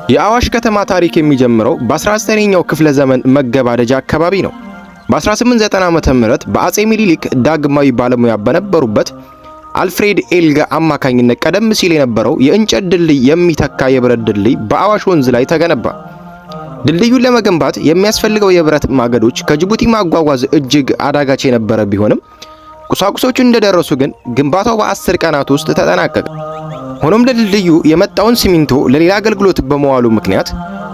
የአዋሽ ከተማ ታሪክ የሚጀምረው በ19ኛው ክፍለ ዘመን መገባደጃ አካባቢ ነው። በ1890 ዓመተ ምህረት በአጼ ሚኒሊክ ዳግማዊ ባለሙያ በነበሩበት አልፍሬድ ኤልጋ አማካኝነት ቀደም ሲል የነበረው የእንጨት ድልድይ የሚተካ የብረት ድልድይ በአዋሽ ወንዝ ላይ ተገነባ። ድልድዩን ለመገንባት የሚያስፈልገው የብረት ማገዶች ከጅቡቲ ማጓጓዝ እጅግ አዳጋች የነበረ ቢሆንም ቁሳቁሶቹ እንደደረሱ ግን ግንባታው በ10 ቀናት ውስጥ ተጠናቀቀ። ሆኖም ለድልድዩ የመጣውን ሲሚንቶ ለሌላ አገልግሎት በመዋሉ ምክንያት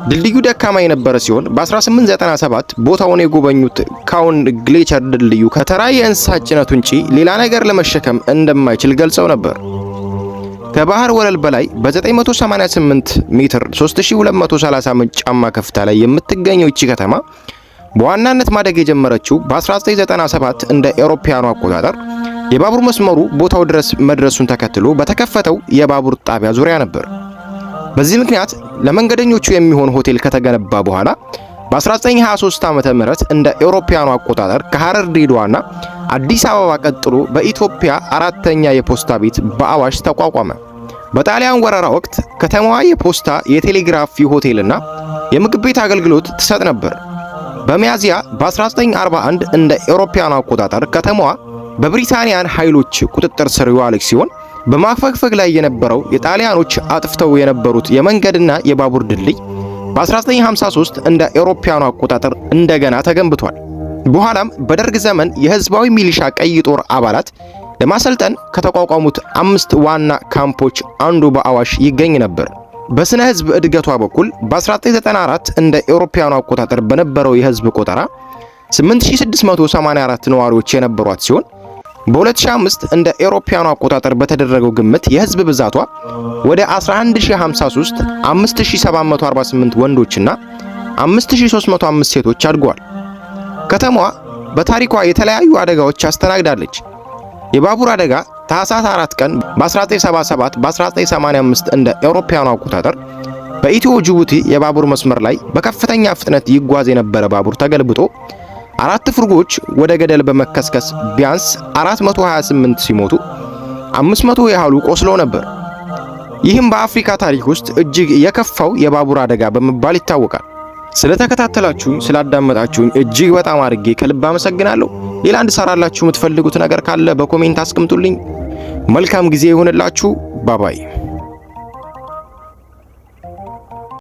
ድልድዩ ደካማ የነበረ ሲሆን በ1897 ቦታውን የጎበኙት ካውን ግሌቸር ድልድዩ ከተራ የእንስሳት ጭነት ውጪ ሌላ ነገር ለመሸከም እንደማይችል ገልጸው ነበር። ከባህር ወለል በላይ በ988 ሜትር 3230 ጫማ ከፍታ ላይ የምትገኘው እቺ ከተማ በዋናነት ማደግ የጀመረችው በ1997 እንደ አውሮፓውያኑ አቆጣጠር የባቡር መስመሩ ቦታው ድረስ መድረሱን ተከትሎ በተከፈተው የባቡር ጣቢያ ዙሪያ ነበር። በዚህ ምክንያት ለመንገደኞቹ የሚሆን ሆቴል ከተገነባ በኋላ በ1923 ዓመተ ምህረት እንደ አውሮፓውያኑ አቆጣጠር ከሐረር ድሬዳዋና አዲስ አበባ ቀጥሎ በኢትዮጵያ አራተኛ የፖስታ ቤት በአዋሽ ተቋቋመ። በጣሊያን ወረራ ወቅት ከተማዋ የፖስታ፣ የቴሌግራፍ፣ የሆቴልና የምግብ ቤት አገልግሎት ትሰጥ ነበር። በሚያዚያ በ1941 እንደ አውሮፓውያኑ አቆጣጠር ከተማዋ በብሪታንያን ኃይሎች ቁጥጥር ስር የዋለች ሲሆን በማፈግፈግ ላይ የነበረው የጣሊያኖች አጥፍተው የነበሩት የመንገድና የባቡር ድልድይ በ1953 እንደ አውሮፓውያኑ አቆጣጠር እንደገና ተገንብቷል። በኋላም በደርግ ዘመን የህዝባዊ ሚሊሻ ቀይ ጦር አባላት ለማሰልጠን ከተቋቋሙት 5 ዋና ካምፖች አንዱ በአዋሽ ይገኝ ነበር። በስነ ህዝብ እድገቷ በኩል በ1994 እንደ አውሮፓውያኑ አቆጣጠር በነበረው የህዝብ ቆጠራ 8684 ነዋሪዎች የነበሯት ሲሆን በ2005 እንደ አውሮፓውያኑ አቆጣጠር በተደረገው ግምት የህዝብ ብዛቷ ወደ 11053 5748 ወንዶችና 5305 ሴቶች አድጓል። ከተማዋ በታሪኳ የተለያዩ አደጋዎች አስተናግዳለች። የባቡር አደጋ ታህሳስ 4 ቀን በ1977 በ1985 እንደ አውሮፓውያኑ አቆጣጠር በኢትዮ ጅቡቲ የባቡር መስመር ላይ በከፍተኛ ፍጥነት ይጓዝ የነበረ ባቡር ተገልብጦ 4 ፍርጎች ወደ ገደል በመከስከስ ቢያንስ 428 ሲሞቱ 500 ያህሉ ቆስለው ነበር። ይህም በአፍሪካ ታሪክ ውስጥ እጅግ የከፋው የባቡር አደጋ በመባል ይታወቃል። ስለተከታተላችሁኝ ስላዳመጣችሁኝ እጅግ በጣም አድርጌ ከልብ አመሰግናለሁ። ሌላ እንድሰራላችሁ የምትፈልጉት ነገር ካለ በኮሜንት አስቀምጡልኝ። መልካም ጊዜ ይሁንላችሁ። ባባይ